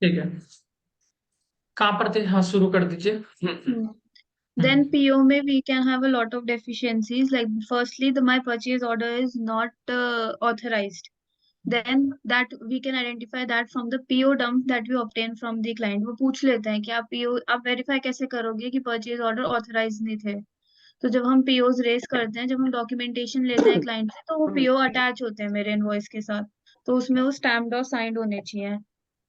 ठीक है, कहाँ पर थे? हाँ, शुरू कर दीजिए। Hmm. Then हम्म। PO में we can have a lot of deficiencies. Like firstly, my purchase order is not authorized. Then that we can identify that from the PO dump that we obtain from the client. वो पूछ लेते हैं कि आप PO आप verify कैसे करोगे कि परचेज ऑर्डर ऑथराइज नहीं थे। तो जब हम पीओज रेस करते हैं, जब हम डॉक्यूमेंटेशन लेते हैं क्लाइंट से, तो वो पीओ अटैच होते हैं मेरे इनवॉइस के साथ। तो उसमें वो स्टैम्प्ड और साइंड होने चाहिए।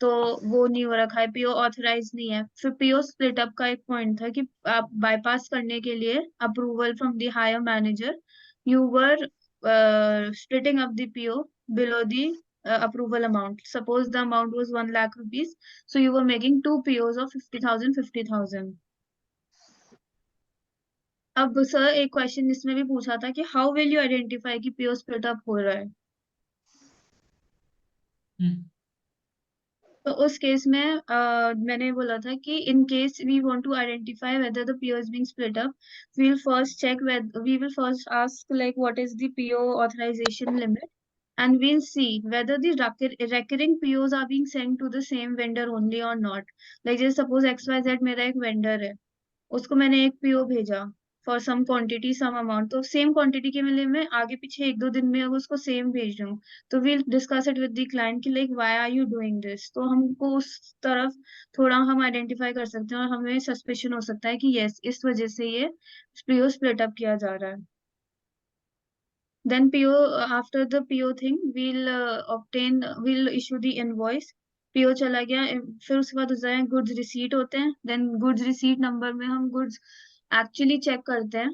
तो वो नहीं हो रखा है, पीओ ऑथराइज नहीं है। फिर पीओ स्प्लिट अप का एक पॉइंट था कि आप बाईपास करने के लिए approval from the higher manager, you were splitting up the PO below the approval amount. Suppose the amount was 1 lakh rupees, so you were making two POs of 50,000 50,000. अब sir एक question इसमें भी पूछा था कि हाउ विल यू आइडेंटिफाई कि PO split up हो रहा है। हम्म। तो उस केस में मैंने बोला था कि in case we want to identify whether the PO is being split up, we will first check we will first ask like what is the PO authorisation limit, and we'll see whether the recurring POs are being sent to the same vendor only or not. Like just suppose XYZ मेरा एक vendor है, उसको मैंने एक PO भेजा for some quantity some amount, तो same quantity के लिए मैं आगे पीछे एक दो दिन में अगर उसको सेम भेज रहा हूँ, तो we'll discuss it with the client कि like why are you doing this. तो हमको उस तरफ थोड़ा हम आइडेंटिफाई कर सकते हैं और हमें सस्पेशन हो सकता है कि यस इस वजह से ये पीओ स्प्लिट अप किया जा रहा है। Then PO, after the PO thing, we'll issue the invoice. PO चला गया, फिर उसके बाद होता है गुड्स रिसीट होते हैं। देन गुड्स रिसीट नंबर में हम गुड्स एक्चुअली चेक करते हैं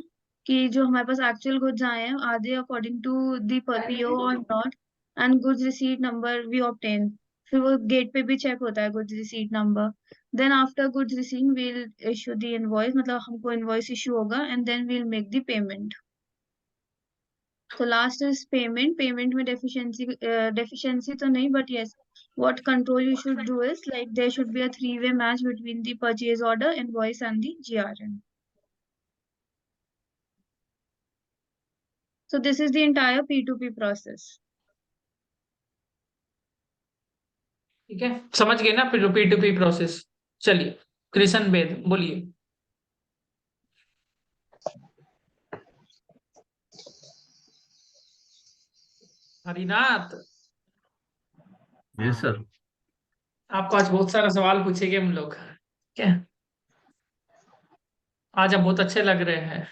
कि जो हमारे पास एक्चुअल गुड्स आए हैं are they according to the PO और not, and goods receipt number we obtain. फिर वो गेट पे भी चेक होता है goods receipt number. Then after goods receipt we'll issue the invoice, मतलब हमको इनवॉइस इशू होगा, and then we'll make the payment. So last is payment. Payment में deficiency तो नहीं, but yes, what control you should do is like there should be a three-way match between the purchase order, invoice, and the GRN. So this is the entire P2P process. ठीक है, समझ गए ना P to P process? चलिए, कृष्ण बेद बोलिए। Harinath, yes sir. आपको आज बहुत सारा सवाल पूछेंगे हम लोग, ठीक है? आज आप बहुत अच्छे लग रहे हैं।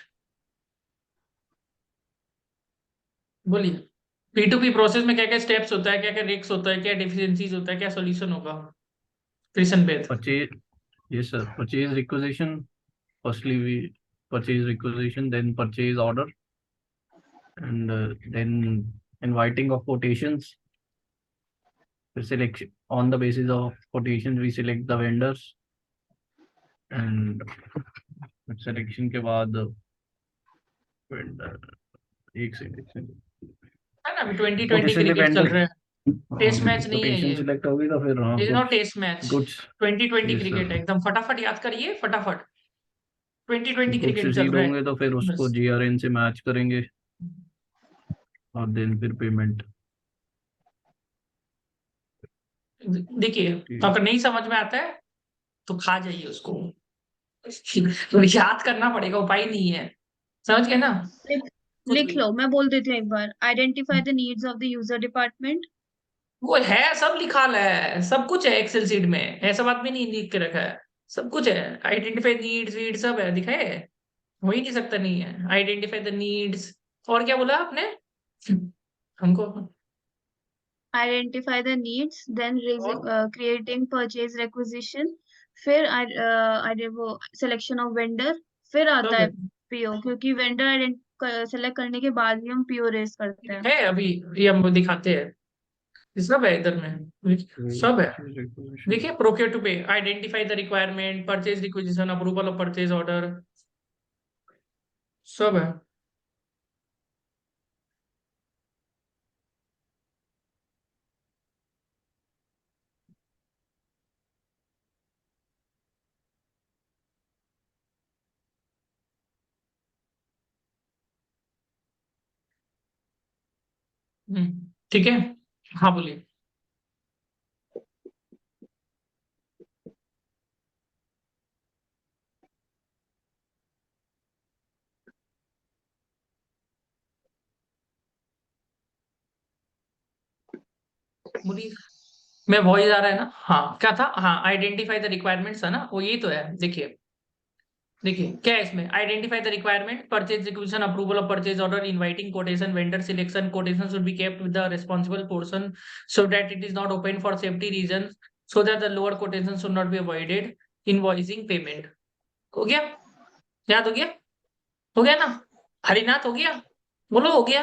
बोलिए, पी टू पी प्रोसेस में क्या क्या स्टेप्स होता है, क्या क्या रिस्क होता है, क्या डिफिशियंसीज होता है, क्या सोल्यूशन होगा? Krishna Bed. Purchase, yes sir, purchase requisition. Firstly we purchase requisition, then purchase order, and then inviting of quotations. We select on the basis of quotations, we select the vendors, and selection के बाद vendor, एक second, है ना, अभी 2020 quotation के cricket चल vendor, रहा है। टेस्ट मैच नहीं है कोटेशन ये। सिलेक्ट होगी तो फिर हाँ is not goods, test match. Goods, 2020 yes cricket है, सर। एकदम फटाफट याद करिए, फटाफट। 2020 गुड्स क्रिकेट चल रिसीव रहा है। होंगे तो फिर उसको बस जीआरएन से मैच करेंगे और देन फिर पेमेंट। देखिए, तो अगर नहीं समझ में आता है तो खा जाइए उसको। तो याद करना पड़ेगा, उपाय नहीं है। समझ गए ना? लिख कुछ लिख भी लो, मैं बोल देती हूँ एक बार। Identify the needs of the user department. वो है, सब लिखा है, सब कुछ है एक्सेल सीट में, ऐसा बात भी नहीं लिख के रखा है। सब कुछ है, आइडेंटिफाई नीड्स वीड सब है, दिखाए। हो ही नहीं सकता नहीं है, आइडेंटिफाई द नीड्स। और क्या बोला आपने हमको? आइडेंटिफाई द नीड्स, देन और क्रिएटिंग परचेज रिक्विजिशन, फिर वो सिलेक्शन ऑफ वेंडर, फिर आता सब है है। पीओ, क्योंकि वेंडर सेलेक्ट करने के बाद ही हम पीओ रेस करते हैं। है अभी, ये हम दिखाते हैं। ये सब है इधर में, सब है। परचेज रिक्विजिशन, देखिए, प्रोक्योर टू पे, identify the requirement, purchase requisition, approval of purchase order, सब है। ठीक है। हाँ बोलिए। बोलिए। मैं वॉइस आ रहा है ना? हाँ, क्या था? हाँ, आइडेंटिफाई द रिक्वायरमेंट्स है ना, वो यही तो है। देखिए देखिए क्या है इसमें, identify the requirement, purchase requisition, approval of purchase order, inviting quotation, vendor selection, quotation should be kept with the responsible person so that it is not open for safety reasons, so that the lower quotation should not be avoided, invoicing payment. हो गया? याद हो गया? हो गया ना? हरिनाथ हो गया? बोलो हो गया?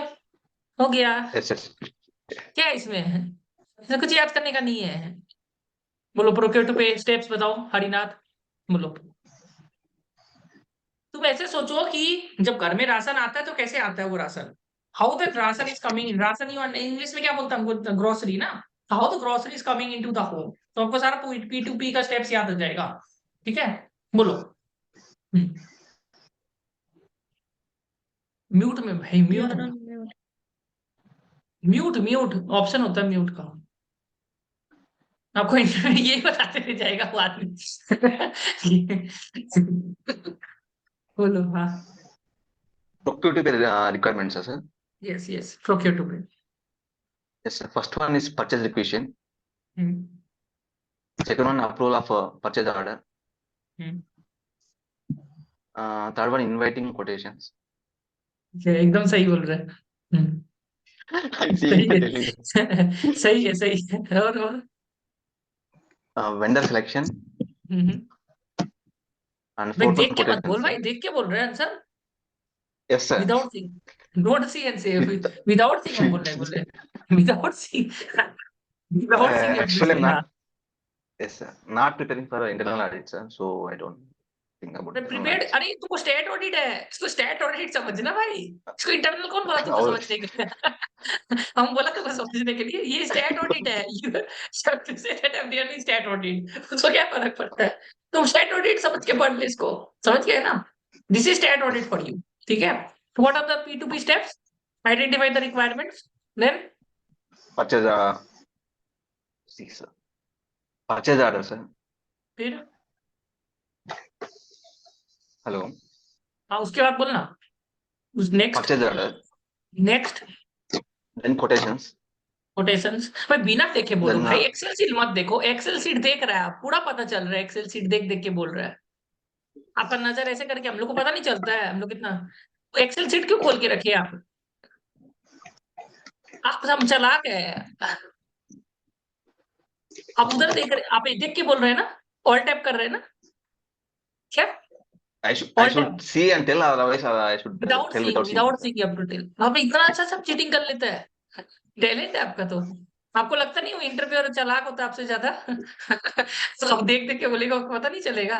हो गया। यस यस क्या है इसमें? इसमें कुछ याद करने का नहीं है। बोलो प्रोक्योर टू पे स्टेप्स बताओ हरिनाथ, बोलो। तुम ऐसे सोचो कि जब घर में राशन आता है तो कैसे आता है वो ration, how the ration is coming in, ration English में क्या बोलता है हमको, ग्रोसरी ना, how the grocery is coming into the home, तो आपको सारा पी टू पी का स्टेप्स याद हो जाएगा। ठीक है, बोलो। म्यूट में भाई, You mute are on mute. Mute mute option होता है म्यूट का, आपको यही बताते रह जाएगा वो आदमी। बोलो हाँ। procure to pay requirements, sir. Yes yes, procure to pay. Yes, sir. First one is purchase requisition. Hmm Second one, approval of purchase order. Hmm Third one, inviting quotations. एकदम सही बोल रहे हैं। See, सही है। telling you. सही है, सही है। और Vendor selection हम्म। and भाई fourth देख one, के मत बोल, quotations, भाई sir. देख के बोल रहे हैं answer, Yes, sir. Without seeing, don't see and से, With विदाउट सीइंग हम बोल रहे हैं, without seeing, without seeing you actually, I'm से। हाँ, not. Yes, sir. Not preparing for internal audit, sir. So I don't think about internal prepared, audits. अरे तुमको state audit है, इसको स्टेट ऑडिट समझना भाई, इसको इंटरनल कौन बोला तुमको और समझने के लिए? हम बोला तुमको समझने के लिए, ये स्टेट ऑडिट है, यू स्टेट ऑडिट, उसको क्या फर्क पड़ता है? तुम स्टेट ऑडिट समझ के पढ़ ले इसको, समझ गए ना? This is state audit for you. ठीक है, what are the P2P steps? Identify the requirements, then purchase. See, sir. Purchase order, sir. फिर Hello. हाँ उसके बाद बोलना, उस next, Purchase order. Next Then quotations. Quotations. भाई बिना देखे बोलो Then भाई, एक्सेल शीट मत देखो, एक्सेल शीट देख रहा है आप, पूरा पता चल रहा है, एक्सेल शीट देख देख के बोल रहा है। आपका नजर ऐसे करके हम लोग को पता नहीं चलता है, हम लोग कितना एक्सेल शीट क्यों खोल के रखिए आप हम चलाक है। आप उधर देख रहे, आप देख के बोल रहे हैं ना, ऑल टैप कर रहे हैं ना, क्या I should all tap? see and tell, otherwise I should without tell seeing, without seeing, without sir. Seeing up to tell, आप इतना अच्छा सब चीटिंग कर लेते हैं, टैलेंट है आपका तो। आपको लगता नहीं वो इंटरव्यूअर चालाक होता है आपसे ज्यादा? तो आप देख देख के बोलेगा, आपको पता नहीं चलेगा?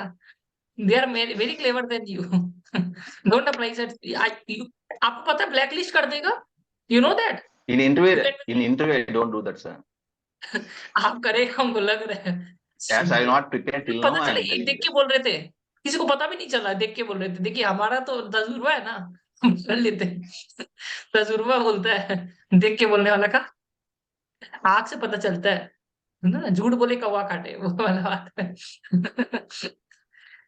They are very clever then you. Don't apply that. आपको पता है ब्लैक लिस्ट कर देगा, you know that? In interview, I don't do that, sir. आप करेगा, हमको लग रहा है। As I not prepared till now, पता I चले am एक telling देख के this. बोल रहे थे, किसी को पता भी नहीं चला, देख के बोल रहे थे। देखिए हमारा तो तजुर्बा है ना, हम कर लेते हैं। तजुर्बा बोलता है, देख के बोलने वाला का आंख से पता चलता है ना, झूठ बोले कौवा काटे, वो वाला बात है।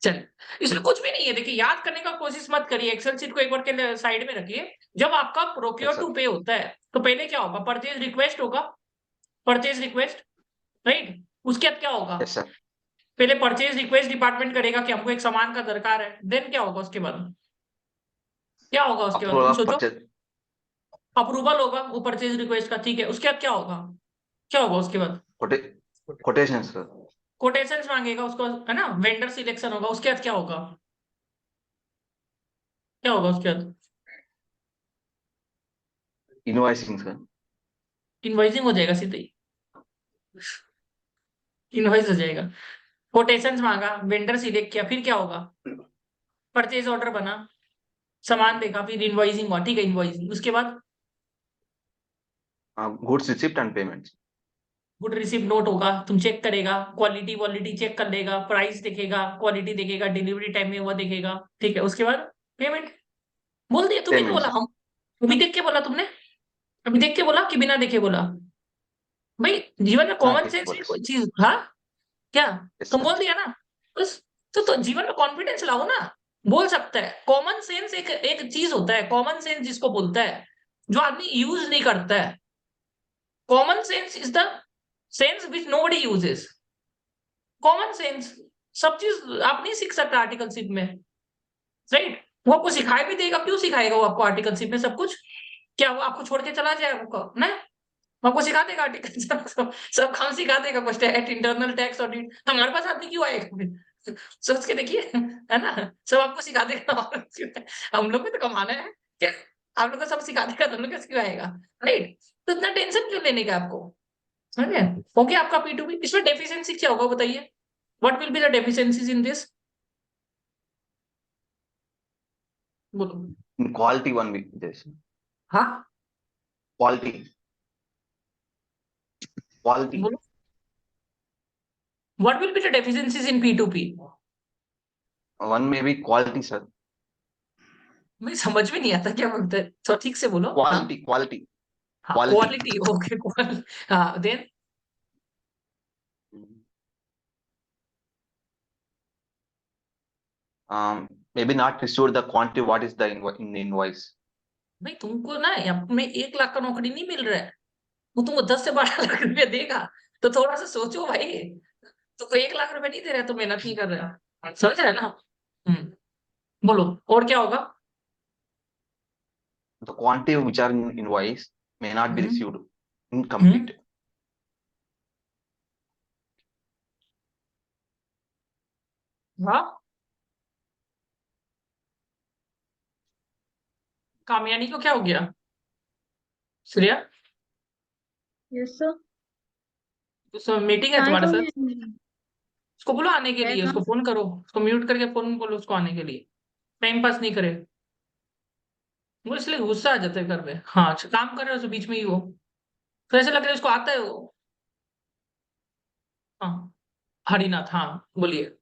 चल, इसमें कुछ भी नहीं है। देखिए याद करने का कोशिश मत करिए, एक्सेल शीट को एक बार के साइड में रखिए। जब आपका प्रोक्योर Yes, sir. टू पे होता है तो पहले क्या होगा? परचेज रिक्वेस्ट होगा, परचेज रिक्वेस्ट, राइट? उसके बाद क्या होगा? Yes, sir. पहले परचेज रिक्वेस्ट डिपार्टमेंट करेगा कि हमको एक सामान का दरकार है, देन क्या होगा उसके बाद? क्या होगा उसके बाद? Approval तुम of सोचो। purchase. अप्रूवल होगा वो परचेज रिक्वेस्ट का, ठीक है। उसके बाद क्या होगा? क्या होगा उसके बाद? Quotations, sir. कोटेशंस मांगेगा उसको, है ना? वेंडर सिलेक्शन होगा, उसके बाद क्या होगा? क्या होगा उसके बाद? Invoicing, sir. इनवॉइसिंग हो जाएगा सीधे ही, इनवॉइस हो जाएगा। कोटेशंस मांगा, वेंडर सिलेक्ट किया, फिर क्या होगा? परचेज ऑर्डर बना, सामान देखा, फिर इनवॉइसिंग हुआ, ठीक है, इनवॉइसिंग। उसके बाद Goods receipt and payments. Good receive note होगा, तुम चेक करेगा, क्वालिटी वॉलिटी चेक कर लेगा, प्राइस देखेगा, क्वालिटी देखेगा, डिलीवरी टाइम में हुआ देखेगा, ठीक है। उसके बाद पेमेंट। बोल दिया, तुम्हें तो Payments, बोला sir. हम, अभी देख के बोला तुमने, अभी देख के बोला कि बिना देखे बोला? भाई जीवन में कॉमन Yes, सेंस sir. है कोई चीज, हाँ क्या? Yes, तुम sir. बोल दिया ना, बस। तो जीवन में कॉन्फिडेंस लाओ ना, बोल सकता है। कॉमन सेंस एक एक चीज होता है, कॉमन सेंस जिसको बोलता है, जो आदमी यूज नहीं करता है। Common sense is the sense which nobody uses, common sense. सब चीज आप नहीं सीख सकते आर्टिकलशिप में, राइट? वो आपको सिखाए भी देगा, क्यों सिखाएगा वो आपको आर्टिकलशिप में सब कुछ? क्या वो आपको छोड़ के चला जाएगा? नहीं, वो आपको सिखा देगा आर्टिकल सब काम सिखा देगा, कुछ इंटरनल टैक्स ऑडिट। हमारे पास आदमी क्यों आएगा फिर? सोच के देखिए, है ना? सब आपको सिखा देगा। हम लोग को तो कमाना है क्या? आप लोग को सब सिखा देगा तो हम लोग कैसे क्यों आएगा, राइट? तो इतना टेंशन क्यों लेने का आपको? समझ गए? हो गया आपका P2P। इसमें डेफिशिएंसी क्या होगा बताइए? What will be the deficiencies in this? बोलो। In quality one week, yes. हाँ, Quality. बोलो। What will be the deficiencies in P2P? One may be quality, sir. मुझे समझ में नहीं आता क्या बोलते हैं, तो ठीक से बोलो। हाँ, Quality. हाँ, Quality. Quality, okay, quality. हाँ, then Maybe not restore the quantity what is the in the invoice. भाई तुमको ना में 1 लाख का नौकरी नहीं मिल रहा है, वो तुमको 10 से 12 लाख रुपया देगा, तो थोड़ा सा सोचो भाई। तुमको 1 लाख रुपया नहीं दे रहा है तो मेहनत नहीं कर रहा है, समझ रहे हैं ना? बोलो और क्या होगा? The quantity which are in invoice may not be hmm, received incomplete. हाँ, कामयानी को क्या हो गया? Shreya, Yes, sir. तो मीटिंग है Hi, तुम्हारे साथ, Kamini. उसको बोलो आने के है लिए, उसको कहाँ? फोन करो, उसको म्यूट करके फोन बोलो उसको आने के लिए, टाइम पास नहीं करे। वो इसलिए गुस्सा आ जाता है घर पे। हाँ, अच्छा, काम कर रहे हो तो बीच में ही हो, तो ऐसे लग रहा है उसको आता है वो। हाँ, हरिनाथ, हाँ बोलिए।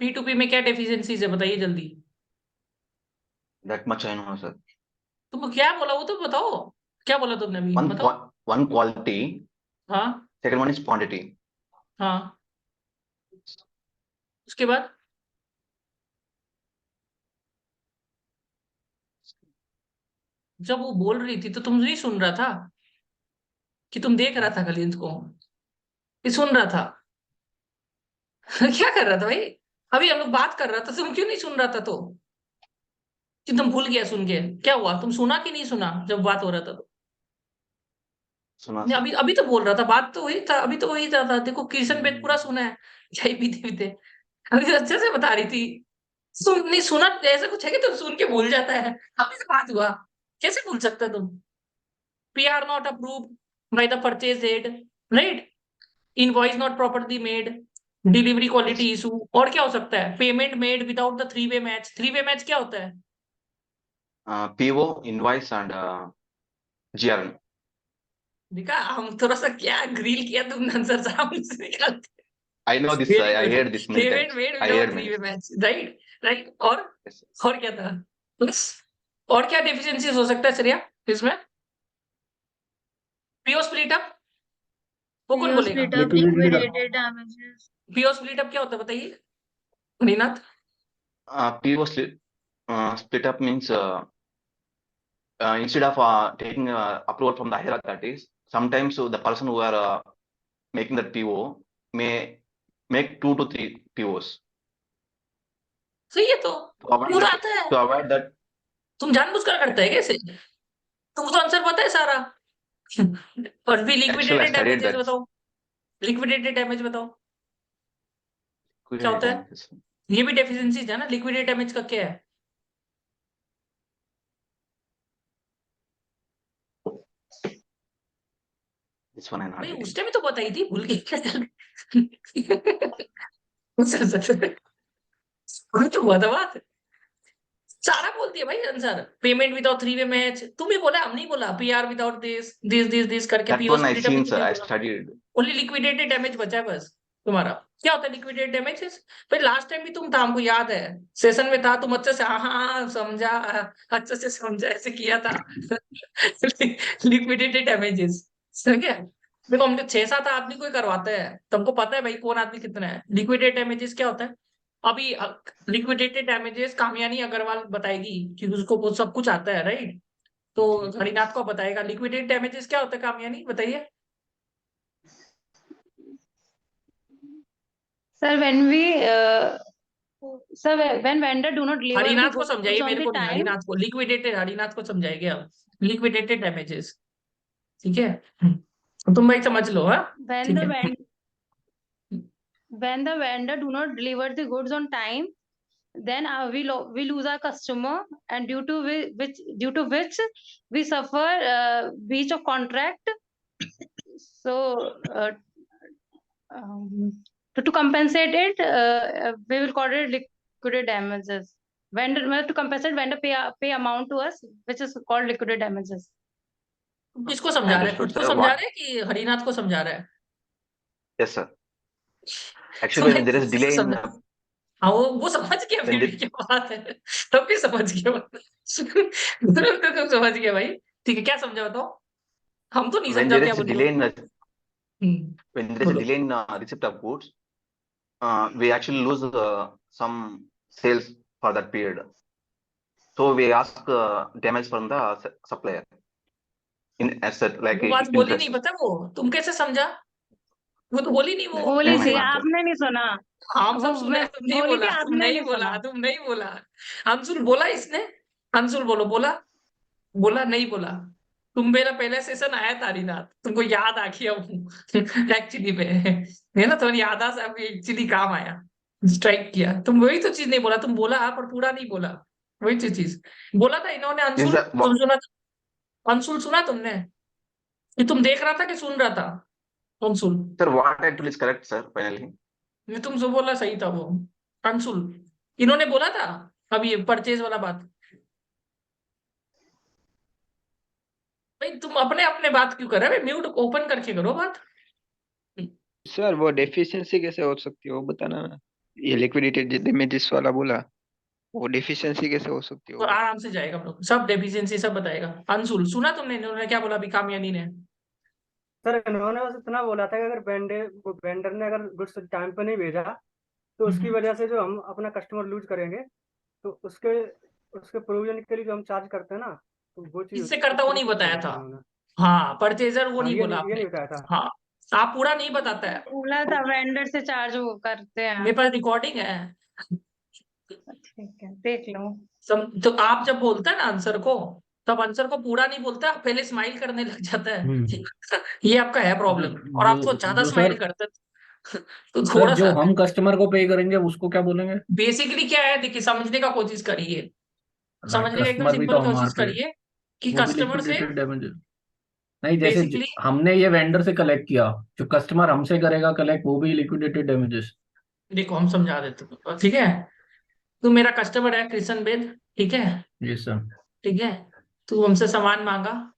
P2P में क्या डेफिशिएंसीज है बताइए जल्दी। That much I know, sir. तुमको क्या बोला वो तो बताओ, क्या बोला तुमने अभी बताओ। One quality. हाँ, Second one is quantity. हाँ, उसके बाद जब वो बोल रही थी तो तुम नहीं सुन रहा था कि तुम देख रहा था खाली इसको, कि सुन रहा था? क्या कर रहा था भाई? अभी हम लोग बात कर रहा था, तुम क्यों नहीं सुन रहा था? तो कि तुम भूल गया सुन के? क्या हुआ, तुम सुना कि नहीं सुना जब बात हो रहा था तो? Suna, नहीं, sir. अभी अभी तो बोल रहा था, बात तो वही था, अभी तो वही था। देखो किशन वेद पूरा सुना है, चाय पीते पीते अभी तो अच्छे से बता रही थी। सुन नहीं सुना ऐसा कुछ है कि तुम सुन के भूल जाता है? अभी तो बात हुआ, कैसे भूल सकते हो तुम? PR not approved by the purchase head, right? Invoice not properly made, delivery quality issue, और क्या हो सकता है? Payment made without the 3-way match. 3-way match क्या होता है? PO, invoice and GRN. देखा, हम थोड़ा सा क्या ग्रिल किया तुमने आंसर सामने से निकालते। I know this. Very I good, heard this many payment times. Made I without heard many 3-way times. Match, right, right. Yes, sir. और क्या था? बस। और क्या डेफिशिएंसीज हो सकता है श्रेया इसमें? पीओ स्प्लिट अप, वो कौन PO बोलेगा? split up, liquidated damages. PO split up क्या होता है बताइए नीनाथ? PO split up means instead of taking approval from the higher authorities, sometimes the person who are making that PO may make 2 to 3 POs सही है तो, to avoid पूरा that. आता है। To avoid that, तुम जानबूझकर करते है कैसे? तुमको तो आंसर पता है सारा। और भी actually I liquidated studied damages that. बताओ, लिक्विडेटेड डैमेज बताओ क्या होता है? This ये भी डेफिशिएंसीज है ना। लिक्विडेटेड डैमेज का क्या है? one I'm not भाई getting. उस टाइम तो बताई थी, भूल गई क्या? तो हुआ था बात, सारा बोल दिया भाई answer. Payment without 3-way match तुम ही बोला, हम नहीं बोला। PR विदाउट दिस करके That PO one I split up भी seen, sir. तुमने I बोला। studied. ओनली लिक्विडेटेड डैमेज बचा है बस तुम्हारा। क्या होता है लिक्विडेटेड डैमेजेस? भाई लास्ट टाइम भी तुम था, हमको याद है, सेशन में था, तुम अच्छे से हाँ हाँ हाँ, समझा, अच्छे से समझा, ऐसे किया था। लिक्विडेटेड डैमेजेस, समझ गया? देखो हम 6-7 आदमी को ही करवाते हैं, तुमको पता है भाई कौन आदमी कितना है। लिक्विडेटेड डैमेजेस क्या होता है? अभी लिक्विडेटेड डैमेजेस कामयानी अग्रवाल बताएगी कि उसको वो सब कुछ आता है, राइट? तो हरिनाथ को बताएगा लिक्विडेटेड डैमेजेस क्या होता है, कामयानी बताइए। Sir, when vendor do not deliver the Harinath को goods समझाइए, on मेरे the को नहीं, time, हरिनाथ को। लिक्विडेटेड हरिनाथ को समझाएंगे आप, लिक्विडेटेड डैमेजेस। ठीक है, तुम भाई समझ लो। हाँ when ठीक the है। when the vendor do not deliver the goods on time, then we lose our customer, and due to which we suffer breach of contract. So um, to compensate it, we will call it liquidated damages. To compensate, vendor pay amount to us, which is called liquidated damages. किसको समझा रहे हैं, खुद Understood, को sir. समझा What? रहे हैं कि हरिनाथ को समझा रहे हैं? Yes, sir. Actually, when there is delay in हाँ वो समझ गया, when फिर the, भी क्या बात है, तब भी समझ गया। तुम समझ गया भाई। ठीक है, क्या समझा बताओ, हम तो नहीं when समझा, there क्या is a बोलिए। delay in hmm, when there is a बोलो। delay in receipt of goods, we actually lose some sales for that period. So we ask damage from the supplier in asset like वो बात बोली नहीं, interest. पता वो तुम कैसे समझा, वो तो बोली नहीं वो। बोली नहीं थी, मैम, आपने नहीं सुना। हम वो सब सुने, मैं तुम नहीं बोली थी, बोला, तुम आपने नहीं नहीं बोला, सुना। तुम नहीं बोला। अंशुल बोला इसने, अंशुल बोलो, बोला, बोला नहीं बोला। तुम मेरा पहला सेशन आया था हरिनाथ, तुमको याद आ गया हूँ एक्चुअली में, है ना, तुम्हें याद आ एक्चुअली काम आया, स्ट्राइक किया। तुम वही तो चीज नहीं बोला, तुम बोला पर पूरा नहीं बोला। वही तो चीज बोला था इन्होंने। is अंशुल that तुम सुना, अंशुल सुना तुमने कि तुम देख रहा था कि सुन रहा था Anshul? sir? What I told is correct, sir. Finally, ये तुम जो बोला सही था वो अंशुल, इन्होंने बोला था। अब ये परचेज वाला बात, भाई तुम अपने अपने बात क्यों कर रहे हो, म्यूट ओपन करके करो बात। सर वो डेफिशिएंसी कैसे हो सकती है वो बताना। ये लिक्विडेटेड डैमेजेस वाला बोला, वो डेफिशिएंसी कैसे हो सकती है तो वो बता। आराम से जाएगा हम लोग, सब डेफिशिएंसी सब बताएगा। अंशुल सुना तुमने इन्होंने क्या बोला अभी कामयानी ने? सर इन्होंने बस इतना बोला था कि अगर वेंडर ने अगर गुड्स टाइम पे नहीं भेजा तो उसकी वजह से जो हम अपना कस्टमर लूज करेंगे, तो उसके उसके प्रोविजन के लिए जो हम चार्ज करते हैं ना, तो वो चीज इससे करता वो नहीं उसको बताया बोला था। था इन्होंने। हाँ परचेजर वो हाँ, नहीं बोला ये आपने। नहीं बताया था। हाँ आप पूरा नहीं बताता है, बोला था वेंडर से चार्ज वो करते हैं। मेरे पास रिकॉर्डिंग है। ठीक है, देख लो। तो आप जब बोलते हैं ना आंसर को, तब आंसर को पूरा नहीं बोलता, पहले स्माइल करने लग जाता है। ये आपका है प्रॉब्लम, और आप तो ज्यादा जो स्माइल सर, करते हैं। तो सर थोड़ा जो सा हम कस्टमर को पे करेंगे उसको क्या बोलेंगे? बेसिकली क्या है, देखिए समझने का कोशिश करिए, समझने का एकदम कस्टमर भी तो सिंपल हमारे कोशिश पे, करिए कि वो भी कस्टमर से लिक्विडेटेड डैमेजेस। नहीं, जैसे बेसिकली, हमने ये वेंडर से कलेक्ट किया, जो कस्टमर हमसे करेगा कलेक्ट, वो भी लिक्विडेटेड डैमेजेस। देखो हम समझा देते हैं, ठीक है। तू मेरा कस्टमर है कृष्ण बेद, ठीक है, जी सर। ठीक है। तू हमसे सामान मांगा,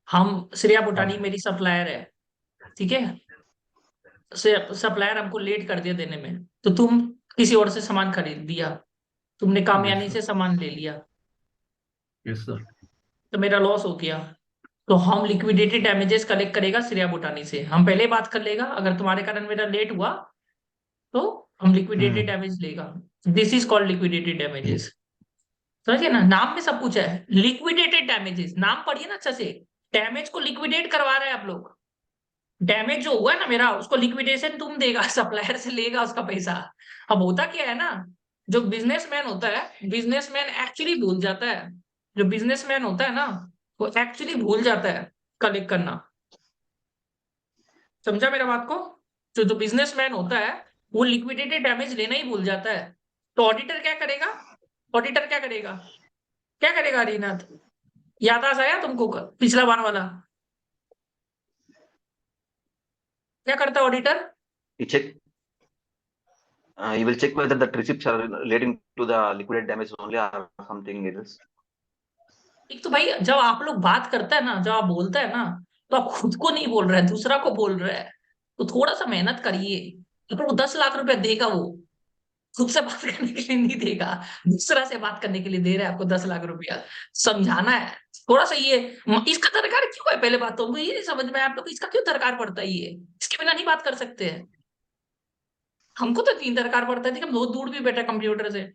हम श्रेया बुटानी हाँ मेरी सप्लायर है, ठीक है। सप्लायर हमको लेट कर दिया देने में, तो तुम किसी और से सामान खरीद दिया, तुमने यस कामयानी सर। से सामान ले लिया, यस सर। तो मेरा लॉस हो गया। तो हम लिक्विडेटेड डैमेजेस कलेक्ट करेगा श्रेया बुटानी से, हम पहले बात कर लेगा, अगर तुम्हारे कारण मेरा लेट हुआ तो हम लिक्विडेटेड हम्म। डैमेज लेगा। This is called liquidated damages. समझिए ना, नाम में सब कुछ है, लिक्विडेटेड डैमेजेस, नाम पढ़िए ना अच्छा से। डैमेज को लिक्विडेट करवा रहे हैं आप लोग। डैमेज जो हुआ है ना मेरा, उसको लिक्विडेशन तुम देगा, सप्लायर से लेगा उसका पैसा। अब होता क्या है ना, जो बिजनेसमैन होता है, बिजनेसमैन एक्चुअली भूल जाता है, जो बिजनेसमैन होता है ना, वो एक्चुअली भूल जाता है कलेक्ट करना। समझा मेरा बात को? जो बिजनेसमैन होता है वो लिक्विडेटेड डैमेज लेना ही भूल जाता है। तो ऑडिटर क्या करेगा, ऑडिटर क्या करेगा, क्या करेगा हरिनाथ? याद आया तुमको पिछला बार वाला? क्या करता auditor? he check. He will check whether the receipts are relating to the liquidated damage only or something else. एक तो भाई जब आप लोग बात करते हैं ना, जब आप बोलते हैं ना, तो आप खुद को नहीं बोल रहे हैं, दूसरा को बोल रहे हैं। तो थोड़ा सा मेहनत करिए। अगर वो 10 लाख रुपया देगा, वो खुद से बात करने के लिए नहीं देगा, दूसरा से बात करने के लिए दे रहा है आपको 10 लाख रुपया। समझाना है थोड़ा सा ये। इसका दरकार क्यों है, पहले बात तो हमको ये नहीं समझ में, आप लोग इसका क्यों दरकार पड़ता है, ये इसके बिना नहीं बात कर सकते हैं। हमको तो 3 दरकार पड़ता है, हम बहुत दूर भी बैठे कंप्यूटर से।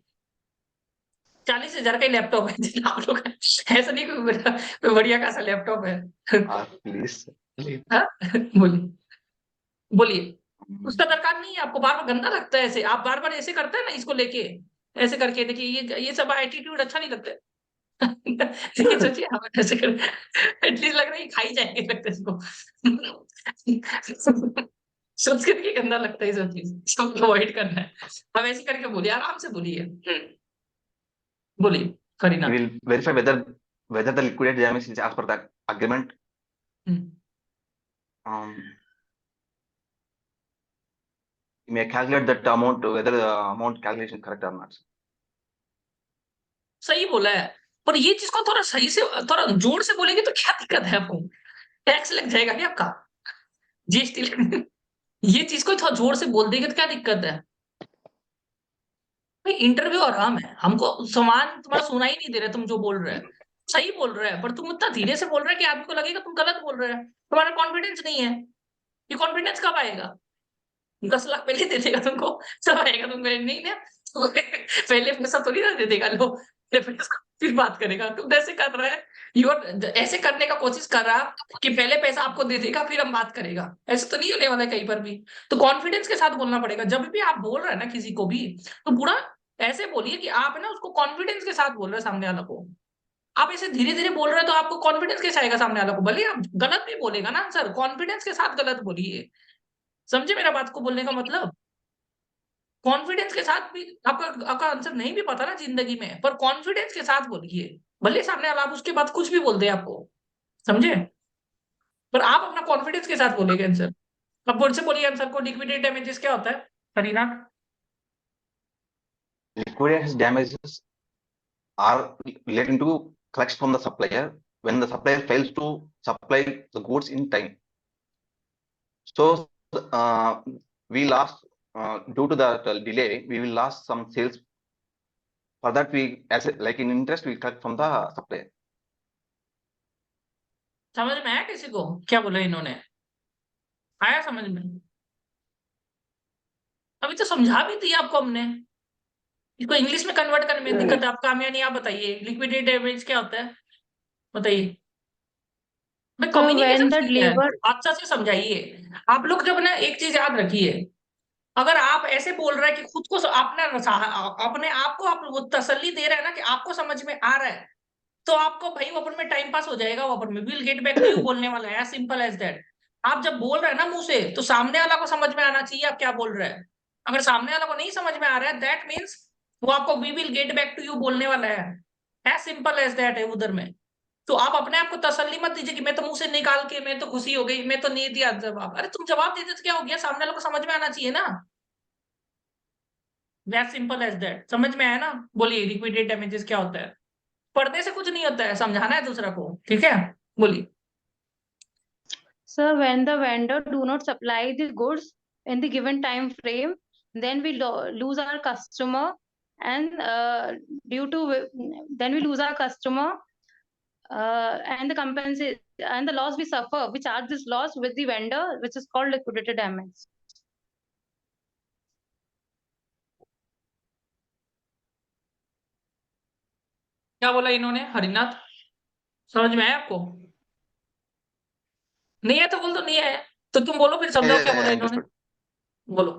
40,000 का ही लैपटॉप है जिन आप लोग का। ऐसा नहीं कोई बढ़िया खासा लैपटॉप है। प्लीज हाँ? बोलिए बोलिए। उसका दरकार नहीं है आपको, बार बार गंदा लगता है ऐसे, आप बार बार ऐसे करते हैं ना इसको लेके, ऐसे करके देखिए ये सब एटीट्यूड अच्छा नहीं लगता है। लेकिन सोचिए हम ऐसे कर, एटलीस्ट लग रहा है खाई जाएंगे लगता है इसको। सोच करके गंदा लगता है ये सब चीज, सबको अवॉइड करना है। हम ऐसे करके बोलिए, आराम से बोलिए। बोलिए Kareena. we will verify whether the liquidated damage is as per the agreement. Um, you may calculate that amount, whether the amount calculation correct or not. सही बोला है, पर ये चीज को थोड़ा सही से, थोड़ा जोर से बोलेंगे तो क्या दिक्कत है आपको? टैक्स लग जाएगा क्या आपका? जीएसटी ये चीज को थोड़ा जोर से बोल देंगे तो क्या दिक्कत है भाई? इंटरव्यू आराम है, हमको सामान तुम्हारा सुना ही नहीं दे रहे, तुम जो बोल रहे हैं सही बोल रहे हैं, पर तुम इतना धीरे से बोल रहे हैं कि आदमी को लगेगा तुम गलत बोल रहे हैं। तुम्हारा कॉन्फिडेंस नहीं है। ये कॉन्फिडेंस कब आएगा? 10 लाख पहले दे देगा तुमको, सब आएगा तुमको नहीं ना। पहले पैसा थोड़ी ना दे देगा, लो फिर बात करेगा। तुम ऐसे कर रहे हैं, यू ऐसे करने का कोशिश कर रहा कि पहले पैसा आपको दे देगा फिर हम बात करेगा। ऐसे तो नहीं होने वाला है कहीं पर भी। तो कॉन्फिडेंस के साथ बोलना पड़ेगा जब भी आप बोल रहे हैं ना किसी को भी, तो पूरा ऐसे बोलिए कि आप है ना उसको कॉन्फिडेंस के साथ बोल रहे हैं सामने वाला को। आप ऐसे धीरे धीरे बोल रहे हैं तो आपको कॉन्फिडेंस कैसे आएगा सामने वाला को? भले आप गलत भी बोलेगा ना सर, कॉन्फिडेंस के साथ गलत बोलिए। समझे मेरा बात को बोलने का मतलब? कॉन्फिडेंस के साथ भी आपका आपका आंसर नहीं भी पता ना जिंदगी में, पर कॉन्फिडेंस के साथ बोलिए। भले सामने वाला आप उसके बाद कुछ भी बोल दे आपको, समझे? पर आप अपना कॉन्फिडेंस के साथ बोलेंगे आंसर। अब बोल से बोलिए आंसर को, लिक्विडेटेड डैमेजेस क्या होता है Kareena? Liquidated damages are relating to collection from the supplier when the supplier fails to supply the goods in time. So we lost due to the delay, we will lost some sales. For that, we as like in interest, we collect from the supplier. समझ में आया किसी को क्या बोला इन्होंने? आया समझ में? अभी तो समझा भी दिया आपको हमने। इसको इंग्लिश में कन्वर्ट करने में दिक्कत है, आप कामयाबी आप बताइए लिक्विडेटेड डैमेज क्या होता है, बताइए। मैं So when communication the skill है, labor, अच्छा से समझाइए। आप लोग जब ना एक चीज याद रखिए, अगर आप ऐसे बोल रहे हैं कि खुद को अपने आप को आप वो तसल्ली दे रहे हैं ना कि आपको समझ में आ रहा है, तो आपको भाई ओपन में टाइम पास हो जाएगा। ओपन में will get back to you बोलने वाला है, सिंपल एज दैट। आप जब बोल रहे हैं ना मुंह से, तो सामने वाला को समझ में आना चाहिए आप क्या बोल रहे हैं। अगर सामने वाला को नहीं समझ में आ रहा है, दैट मीन्स वो आपको we will get back to you बोलने वाला है, एज सिंपल एज दैट है उधर में। तो आप अपने आप को तसल्ली मत दीजिए कि मैं तो मुंह से निकाल के मैं तो खुशी हो गई, मैं तो नहीं दिया जवाब। अरे तुम जवाब देते तो क्या हो गया, सामने वाले को समझ में आना चाहिए ना। That simple as that. समझ में आया ना? बोलिए लिक्विडेटेड डैमेजेस क्या होता है? पढ़ने से कुछ नहीं होता है, समझाना है दूसरा को, ठीक है? बोलिए। sir, when the vendor do not supply the goods in the given time frame, then we lose our customer, and due to then we lose our customer, and the compensate and the loss we suffer, we charge this loss with the vendor, which is called liquidated damage. क्या बोला इन्होंने हरिनाथ? समझ में आया आपको? नहीं है तो बोल दो नहीं है, तो तुम बोलो फिर समझाओ क्या बोला इन्होंने। Understood. बोलो।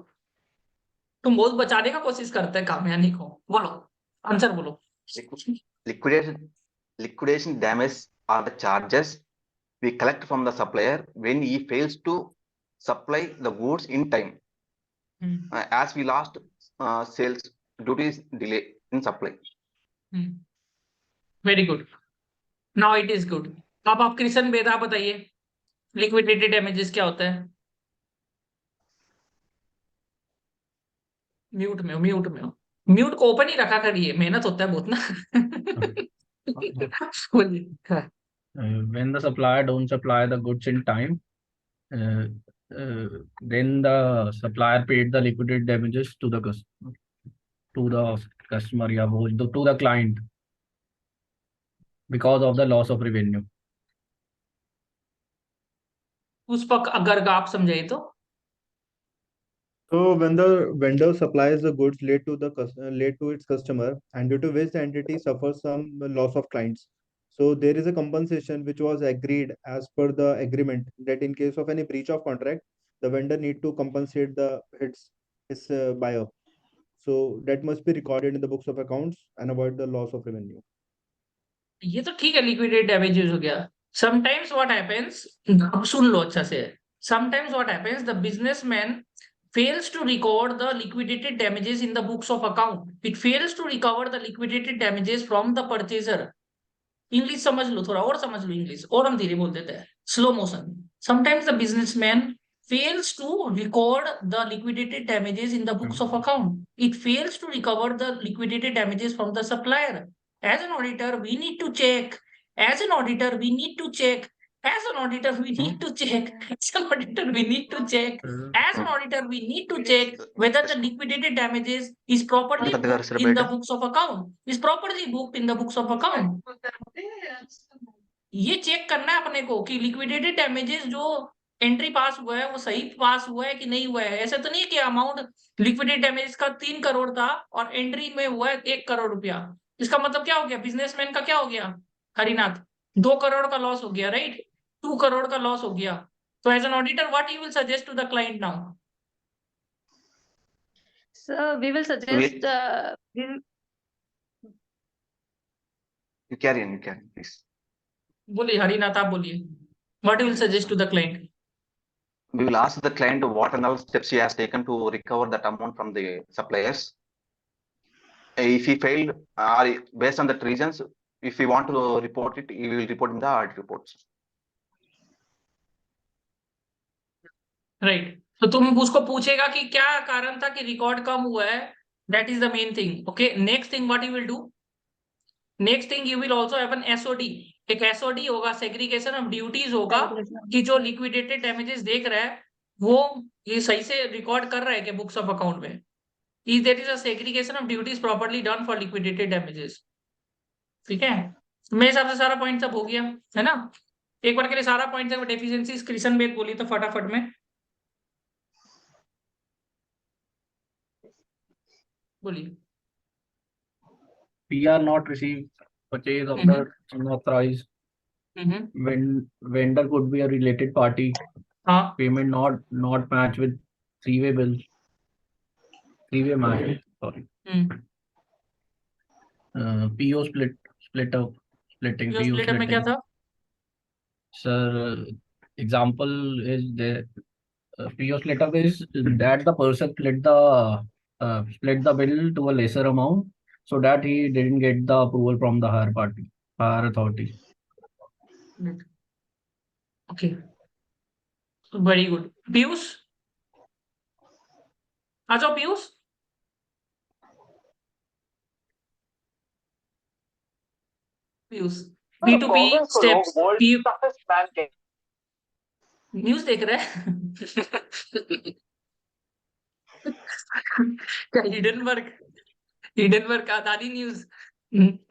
तुम बहुत बचाने का कोशिश करते हैं कामयानी को, बोलो आंसर बोलो। Liquidation damage are the charges we collect from the supplier when he fails to supply the goods in time, as we lost sales due to his delay in supply. Very good, now it is good. अब आप कृष्ण बेदा बताइए liquidated damages क्या होता है? Mute में हो, mute में हो। म्यूट को ओपन ही रखा करिए, मेहनत होता है बहुत ना। बोलिए। हाँ। When the supplier don't supply the goods in time, uh, then the supplier paid the liquidated damages to the customer, yeah, to the client because of the loss of revenue. उस पक अगर आप समझाइए तो So when the vendor supplies the goods late to its customer, and due to which the entity suffers some loss of clients. So there is a compensation which was agreed as per the agreement that in case of any breach of contract, the vendor need to compensate the his buyer. So that must be recorded in the books of accounts and avoid the loss of revenue. ये तो ठीक है, liquidated damages हो गया. Sometimes what happens, अब सुन लो अच्छा से. Sometimes what happens, the businessman fails to record the liquidated damages in the books of account. It fails to recover the liquidated damages from the purchaser. English समझ लो, थोड़ा और समझ लो English, और हम धीरे बोल देते हैं, slow motion. Sometimes the businessman fails to record the liquidated damages in the books of account. It fails to recover the liquidated damages from the supplier. As an auditor, we need to check. As an auditor, we need to check. As an auditor, we need to check. As an auditor, we need to check. As an auditor, we need to check whether the liquidated damages is properly booked in the books of account. Is properly booked in the books of account. ये check करना है अपने को कि liquidated damages जो entry पास हुआ है वो सही पास हुआ है कि नहीं हुआ है. ऐसा तो नहीं है कि अमाउंट लिक्विडेटेड डैमेजेस का 3 करोड़ था और एंट्री में हुआ है 1 करोड़ रुपया. इसका मतलब क्या हो गया, बिजनेसमैन का क्या हो गया, हरिनाथ, 2 करोड़ का लॉस हो गया, राइट, 2 करोड़ का लॉस हो गया. तो as an auditor what you will suggest to the client now? So we will suggest You carry on, please. बोलिए हरिनाथ, आप बोलिए, what you will suggest to the client? We will ask the client what and all steps he has taken to recover that amount from the suppliers. If he failed, or based on that reasons, if we want to report it, he will report in the audit reports. Right. तो तुम उसको पूछेगा कि क्या कारण था कि record कम हुआ है. That is the main thing. Okay, next thing what you will do, next thing you will also have an SOD. एक एसओडी होगा, सेग्रीगेशन ऑफ ड्यूटीज होगा, कि जो लिक्विडेटेड डैमेजेस देख रहा है वो ये सही से रिकॉर्ड कर रहा है कि बुक्स ऑफ अकाउंट में. Is there is a segregation of duties properly done for liquidated damages. ठीक है, मेरे हिसाब से सारा पॉइंट सब हो गया है ना. एक बार के लिए सारा पॉइंट है. डेफिशिएंसीज कृष्ण बेद बोली तो फटाफट में बोलिए. PR not received purchase order unauthorized. When vendor could be a related party. हाँ, Payment not match with three-way bills. Three-way match. Sorry. PO splitting. PO splitter में क्या था? Sir, example is there. PO splitter is that the person split the bill to a lesser amount, so that he didn't get the approval from the higher authority. Okay, very good. Piyush, आ जाओ Piyush. Piyush, P2P steps. News देख रहे हैं? क्या hidden work Adani news.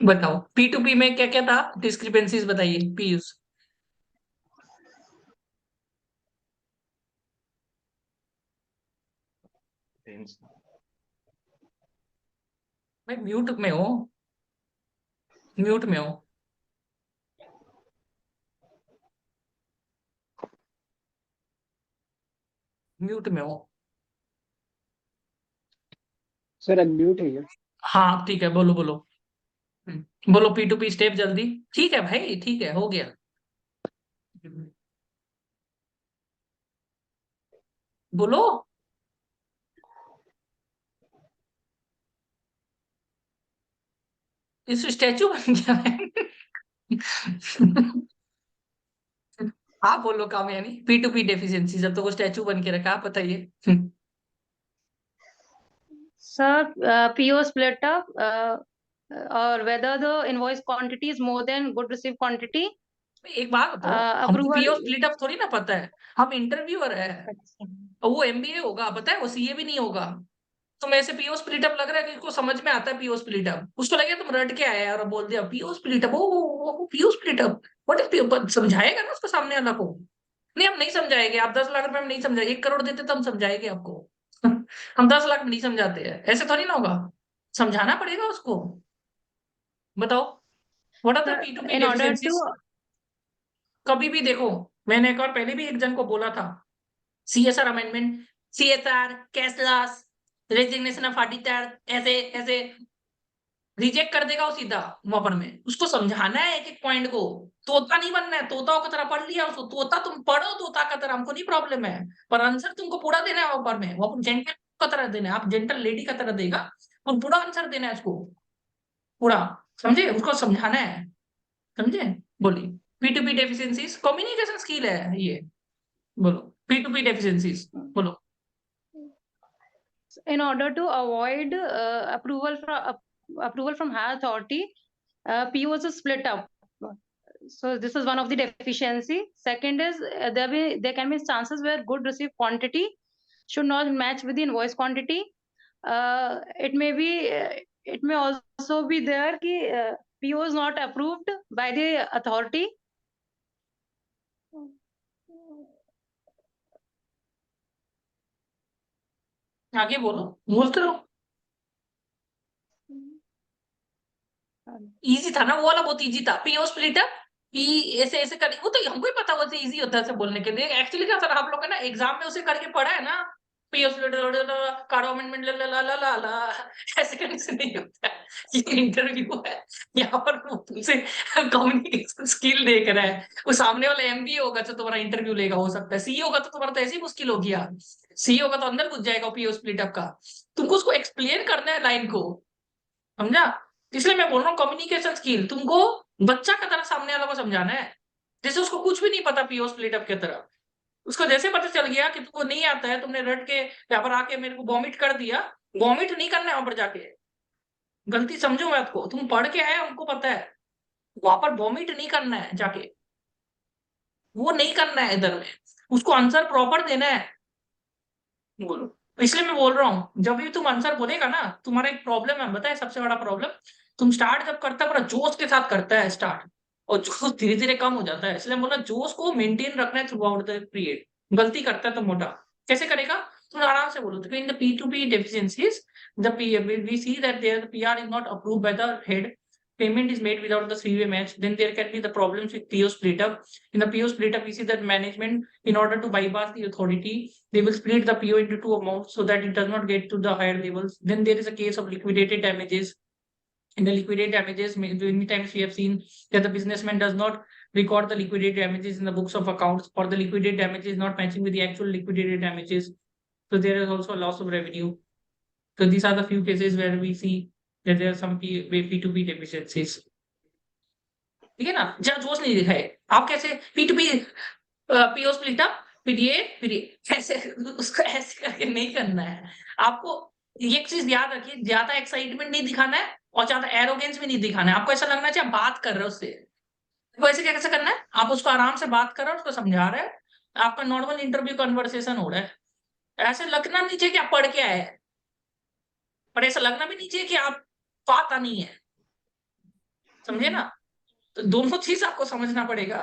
बताओ P2P में क्या क्या था, डिस्क्रिपेंसीज बताइए पीयूष. मैं म्यूट में हूँ, म्यूट में हूँ. म्यूट में हूँ. सर अनम्यूट है ये. हाँ ठीक है, बोलो बोलो. बोलो P2P स्टेप जल्दी. ठीक है भाई, ठीक है, हो गया. बोलो. इस स्टैचू बन गया है. आप बोलो कामयानी, P2P डेफिशिएंसी जब तो वो स्टैचू बन के रखा, आप बताइए. sir, PO split up, or whether the invoice quantity is more than good received quantity. एक बात बताओ, हमको approval. PO स्प्लिट अप थोड़ी ना पता है. हम इंटरव्यूअर है, और वो MBA होगा, पता है, वो CA भी नहीं होगा. तुम ऐसे PO स्प्लिट अप लग रहा है कि उसको समझ में आता है PO स्प्लिट अप. उसको लगे तुम रट के आए और बोल दिया PO split up. Oh PO split up, what is PO? समझाएगा ना उसको सामने वाला को. नहीं, हम नहीं समझाएंगे. आप 10 लाख रुपए में नहीं समझाएंगे. 1 करोड़ देते तो हम समझाएंगे आपको. हम 10 लाख में नहीं समझाते हैं, ऐसे थोड़ी ना होगा, समझाना पड़ेगा उसको। बताओ what are the Sir, P2P in order deficiencies. to कभी भी देखो, मैंने एक और पहले भी एक जन को बोला था, CSR amendment, CSR cashless, resignation of auditor, ऐसे ऐसे रिजेक्ट कर देगा वो सीधा वहां में। उसको समझाना है एक एक पॉइंट को, तोता नहीं बनना है, तोताओं की तरह पढ़ लिया उसको, तोता तुम पढ़ो तोता का तरह, हमको नहीं प्रॉब्लम है, पर आंसर तुमको पूरा देना है ऊपर में, वो जेंटल का तरह देना है, आप जेंटल लेडी का तरह देगा और पूरा आंसर देना है उसको पूरा, समझे, उसको समझाना है, समझे। बोलिए P2P डेफिशिएंसीज कम्युनिकेशन स्किल है ये, बोलो P2P डेफिशिएंसीज बोलो। in order to avoid approval from higher authority, POs are split up. So this is one of the deficiency. Second is there can be chances where good received quantity should not match with the invoice quantity. It may also be there कि PO is not approved by the authority. आगे बोलो, बोलते रहो। Easy था ना वो वाला, बहुत इजी था। पीओ स्प्लिट अप, पी ऐसे ऐसे करके, वो तो हमको ही पता होता है, इजी होता है ऐसे बोलने के लिए। एक्चुअली क्या सर आप लोग ना एग्जाम में उसे करके पढ़ा है ना, पीओ स्प्लिट कार्ड अमेंडमेंट ला ऐसे करने से नहीं होता है। ये इंटरव्यू है, यहाँ पर वो तुमसे कम्युनिकेशन स्किल देख रहा है, वो सामने वाला MBA होगा तो तुम्हारा इंटरव्यू लेगा, हो सकता है सीए होगा तो तुम्हारा तो ऐसी मुश्किल हो गया, सीए होगा तो अंदर घुस जाएगा पीओ स्प्लिट अप का, तुमको उसको एक्सप्लेन करना है लाइन को, समझा। इसलिए मैं बोल रहा हूँ कम्युनिकेशन स्किल तुमको बच्चा की तरह सामने वाला को समझाना है, जैसे उसको कुछ भी नहीं पता पीओ स्प्लिट अप की तरह, उसको जैसे पता चल गया कि तुमको नहीं आता है, तुमने रट के यहाँ पर आके मेरे को वॉमिट कर दिया, वॉमिट नहीं करना है वहां पर जाके, गलती समझो बात को, तुम पढ़ के आए हमको पता है, वहां पर वॉमिट नहीं करना है जाके, वो नहीं करना है इधर में, उसको आंसर प्रॉपर देना है। बोलो, इसलिए मैं बोल रहा हूँ जब भी तुम आंसर बोलेगा ना, तुम्हारा एक प्रॉब्लम है, बताए सबसे बड़ा प्रॉब्लम, तुम स्टार्ट जब करता है पूरा जोश के साथ करता है स्टार्ट, और जोश धीरे धीरे कम हो जाता है, इसलिए बोला जोश को मेंटेन रखना है थ्रू आउट द पीरियड। गलती करता है तो मोटा कैसे करेगा, तुम आराम से बोलो, तो in the P2P deficiencies we see that there the PR is not approved by the head, payment is made without the three-way match, then there can be the problems with PO split up. In the PO split up we see that management, in order to bypass the authority, they will split the PO into two amounts so that it does not get to the higher levels. Then there is a case of liquidated damages. In the liquidated damages, many times we have seen that the businessman does not record the liquidated damages in the books of accounts, or the liquidated damages is not matching with the actual liquidated damages, so there is also a loss of revenue. So these are the few cases where we see that there are some P2P deficiencies. ठीक है ना, जब जोश नहीं दिखाए आप कैसे P2P PO split up, फिर ये ऐसे उसको ऐसे करके नहीं करना है आपको। ये एक चीज याद रखिए, ज्यादा एक्साइटमेंट नहीं दिखाना है और ज्यादा एरोगेंस भी नहीं दिखाना है, आपको ऐसा लगना चाहिए बात कर रहे हो उससे, तो ऐसे कैसे करना है, आप उसको आराम से बात कर रहे हो, उसको समझा रहे हैं, आपका नॉर्मल इंटरव्यू कन्वर्सेशन हो रहा है, ऐसे लगना नहीं चाहिए कि आप पढ़ के आए, पर ऐसा लगना भी नहीं चाहिए कि आप पता नहीं है, समझे ना। तो दोनों चीज आपको समझना पड़ेगा,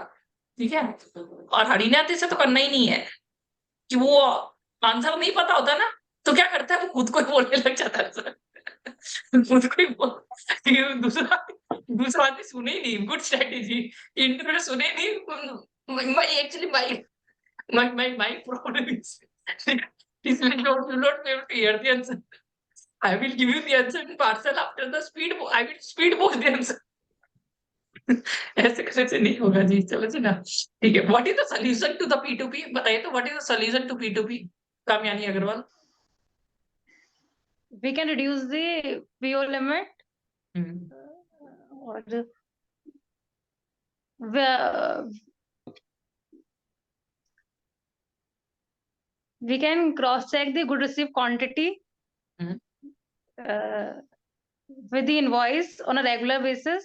ठीक है। और हरियाणा से तो करना ही नहीं है कि वो आंसर नहीं पता होता ना, तो क्या करता है वो खुद को ही बोलने लग जाता है खुद को ही बोल, दूसरा आदमी सुने ही नहीं, गुड स्ट्रेटेजी, इंटरव्यू सुने ही नहीं, actually my problem is you not be able to hear the answer. I will give you the answer in parcel after the speed. I will speed post the answer. ऐसे कैसे नहीं होगा जी, चलो जी ना, ठीक है। What is the solution to the P2P, बताइए तो what is the solution to P2P, Kamayani Agarwal. We can reduce the PO limit, or we can cross check the good received quantity with the invoice on a regular basis.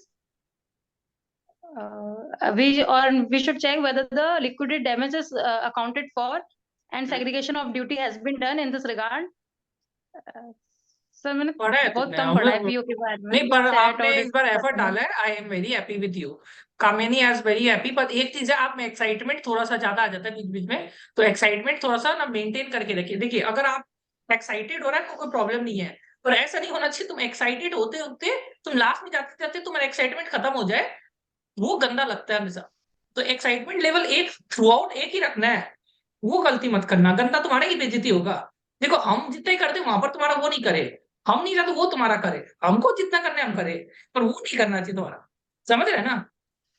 We should check whether the liquidated damage is accounted for and segregation of duty has been done in this regard. Sir मैंने पढ़ा है बहुत तुमने, कम पढ़ा है PO के बारे में, नहीं पर SAT आपने और इस बार एफर्ट इसके बारे में। डाला है, I am very happy with you, Kamini I very happy. पर एक चीज है, आप में एक्साइटमेंट थोड़ा सा ज्यादा आ जाता है बीच बीच में, तो एक्साइटमेंट थोड़ा सा ना मेंटेन करके रखिए। देखिए अगर आप एक्साइटेड हो रहा है तो कोई प्रॉब्लम नहीं है, पर ऐसा नहीं होना चाहिए तुम एक्साइटेड होते होते तुम लास्ट में जाते जाते तुम्हारा एक्साइटमेंट खत्म हो जाए, वो गंदा लगता है हमेशा। तो एक्साइटमेंट लेवल एक थ्रू आउट एक ही रखना है, वो गलती मत करना, गंदा तुम्हारा ही बेइज्जती होगा। देखो हम जितना ही करते वहां पर तुम्हारा वो नहीं करे, हम नहीं चाहते वो तुम्हारा करे, हमको जितना करना है हम करे, पर वो नहीं करना चाहिए तुम्हारा, समझ रहे हैं ना?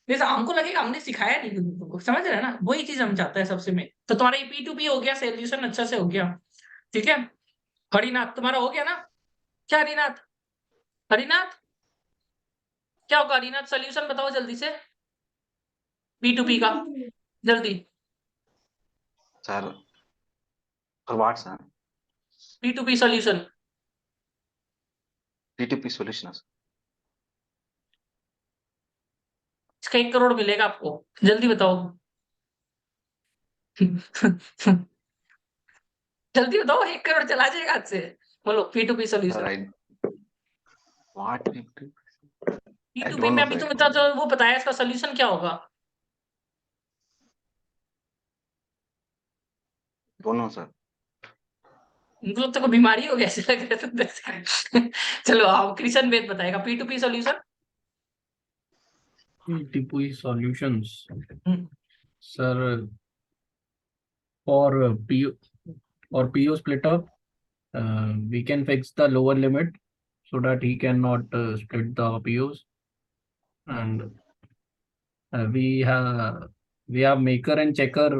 जैसे हमको लगेगा हमने सिखाया नहीं तुमको, समझ रहे हैं ना? वही चीज हम चाहते हैं सबसे में। तो तुम्हारा ये P2P हो गया, सोल्यूशन अच्छा से हो गया, ठीक है। हरिनाथ तुम्हारा हो गया ना? क्या हरिनाथ? हरिनाथ क्या होगा हरिनाथ? सोल्यूशन बताओ जल्दी से P2P का, जल्दी। Sir, for what, sir? P2P solution P2P solutions. इसका 1 करोड़ मिलेगा आपको, जल्दी बताओ। जल्दी बताओ, 1 करोड़ चला जाएगा हाथ से। बोलो P2P Sir, solution. what P2P? I P2P don't में know, अभी sir. तुम इतना जो वो बताया, इसका सोल्यूशन क्या होगा? Don't know, sir. इनको लोग तो कोई बीमारी हो गया ऐसे लग रहा है तुम। चलो आओ, कृष्ण वेद बताएगा P2P solution. P2P solutions, hmm, sir, for PO or PO split up, we can fix the lower limit so that he cannot split the POs, and we have maker and checker.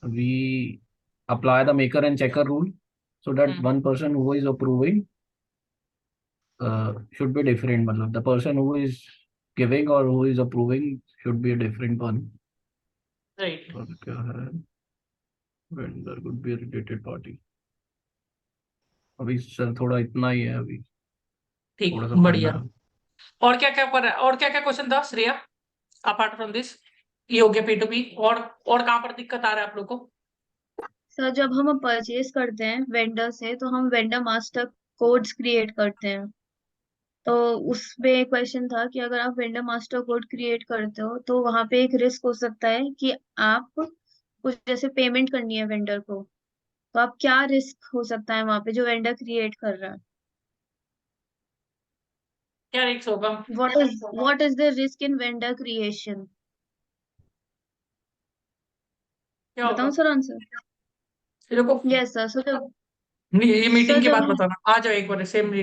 We apply the maker and checker rule so that hmm, one person who is approving should be different. मतलब the person who is giving or who is approving should be a different one. Right. और क्या है? Vendor could be a related party. अभी sir थोड़ा इतना ही है अभी, ठीक, थोड़ा सा बढ़िया। पढ़ना है। और क्या क्या कर रहा है, और क्या क्या क्वेश्चन था श्रेया अपार्ट फ्रॉम दिस? ये हो गया P2P, और कहाँ पर दिक्कत आ रहा है आप लोग को? सर जब हम परचेज करते हैं वेंडर से तो हम वेंडर मास्टर कोड्स क्रिएट करते हैं। तो उसमें क्वेश्चन था कि अगर आप वेंडर मास्टर कोड क्रिएट करते हो तो वहां पे एक रिस्क हो सकता है कि आप कुछ जैसे पेमेंट करनी है वेंडर को, तो आप क्या रिस्क हो सकता है वहां पे जो वेंडर क्रिएट कर रहा है? क्या रिस्क होगा? What is the risk in vendor creation? क्या होगा? बताऊं सर आंसर? देखो, यस सर। सो जब ये मीटिंग सर के जब बाद हम बताना, आ जाओ एक बार सेम